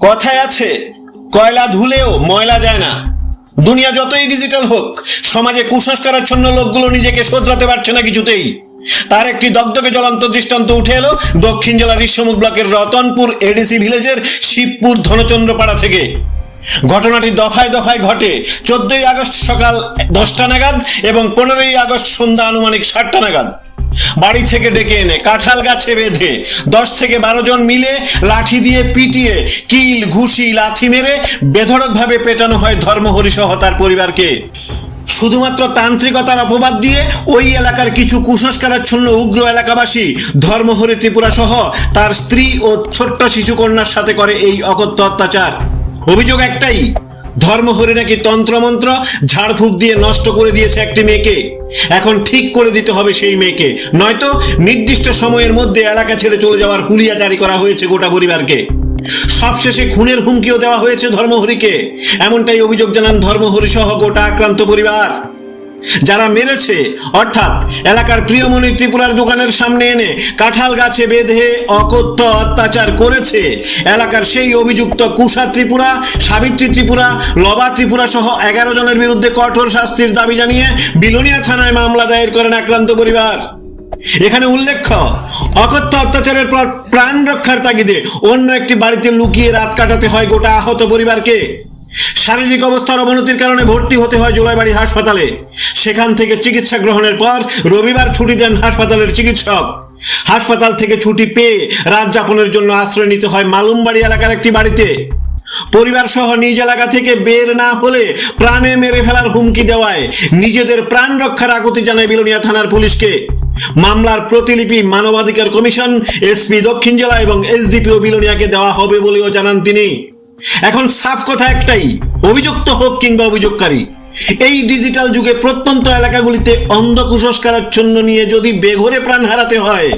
কথায় আছে, কয়লা ধুলেও ময়লা যায় না। দুনিয়া যতই ডিজিটাল হোক, সমাজে কুসংস্কারাচ্ছন্ন লোকগুলো নিজেকে শোধরাতে পারছে না কিছুতেই। তার একটি দগদগে জ্বলন্ত দৃষ্টান্ত উঠে এলো দক্ষিণ জেলার ঋষ্যমুখ ব্লকের রতনপুর এডিসি ভিলেজের শিবপুর ধনচন্দ্রপাড়া থেকে। ঘটনাটি দফায় দফায় ঘটে 14ই আগস্ট সকাল 10টা নাগাদ এবং 15ই আগস্ট সন্ধ্যা আনুমানিক 7টা নাগাদ। বাড়ি থেকে ডেকে এনে কাঁঠাল গাছে বেঁধে 10 থেকে 12 জন মিলে লাঠি দিয়ে পিটিয়ে কিল ঘুষি লাথি মেরে বেধড়কভাবে পেটানো হয় ধর্মহরি সহ তার পরিবারকে। শুধুমাত্র তান্ত্রিকতার অপবাদ দিয়ে ওই এলাকার কিছু কুসংস্কারাচ্ছন্ন উগ্র এলাকাবাসী ধর্মহরি ত্রিপুরা সহ তার স্ত্রী ও ছোট্ট শিশুকন্যার সাথে করে এই অকথ্য অত্যাচার। অভিযোগ একটাই, ধর্মহরি নাকি তন্ত্রমন্ত্র ঝাড়ফুঁক দিয়ে নষ্ট করে দিয়েছে একটি মেয়েকে। এখন ঠিক করে দিতে হবে সেই মেয়েকে, নয়তো নির্দিষ্ট সময়ের মধ্যে এলাকা ছেড়ে চলে যাওয়ার হুলিয়া জারি করা হয়েছে গোটা পরিবারকে। সবশেষে খুনের হুমকিও দেওয়া হয়েছে ধর্মহরিকে, এমনটাই অভিযোগ জানান ধর্মহরি সহ গোটা আক্রান্ত পরিবার। যারা মেরেছে, অর্থাৎ এলাকার প্রিয়মণি ত্রিপুরার দোকানের সামনে এনে কাঁঠাল গাছে বেঁধে অকথ্য অত্যাচার করেছে, এলাকার সেই অভিযুক্ত কুষা ত্রিপুরা, সাবিত্রী ত্রিপুরা, লবা ত্রিপুরা সহ 11 জনের বিরুদ্ধে কঠোর শাস্তির দাবি জানিয়ে বিলোনিয়া থানায় মামলা দায়ের করেন আক্রান্ত পরিবার। এখানে উল্লেখ্য, অকথ্য অত্যাচারের পর প্রাণ রক্ষার তাগিদে অন্য একটি বাড়িতে লুকিয়ে রাত কাটাতে হয় গোটা আহত পরিবারকে। শারীরিক অবস্থার অবনতির কারণে ভর্তি হতে হয় জোলাইবাড়ি হাসপাতালে। সেখান থেকে চিকিৎসা গ্রহণের পর রবিবার ছুটি দেন হাসপাতালের চিকিৎসক। হাসপাতাল থেকে ছুটি পেয়ে রাত যাপনের জন্য আশ্রয় নিতে হয় মালুমবাড়ি এলাকার একটি বাড়িতে। পরিবার সহ নিজ এলাকা থেকে বের না হলে প্রাণে মেরে ফেলার হুমকি দেওয়ায় নিজেদের প্রাণ রক্ষার আকুতি জানায় বিলোনিয়া থানার পুলিশকে। মামলার প্রতিলিপি মানবাধিকার কমিশন, এসপি দক্ষিণ জেলা এবং এসডিপিও বিলোনিয়াকে দেওয়া হবে বলেও জানান তিনি। এখন সাফ কথা একটাই, অভিযুক্ত হোক কিংবা অভিযোগকারী, এই ডিজিটাল যুগে প্রত্যন্ত এলাকাগুলিতে অন্ধ কুসংস্কারাচ্ছন্ন নিয়ে যদি বেঘরে প্রাণ হারাতে হয়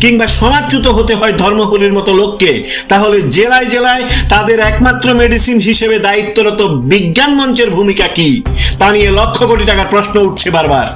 কিংবা সমাজচ্যুত হতে হয় ধর্মহরির মতো লোককে, তাহলে জেলায় জেলায় তাদের একমাত্র মেডিসিন হিসেবে দায়িত্বরত বিজ্ঞান মঞ্চের ভূমিকা কি, তা নিয়ে লক্ষ কোটি টাকার প্রশ্ন উঠছে বারবার।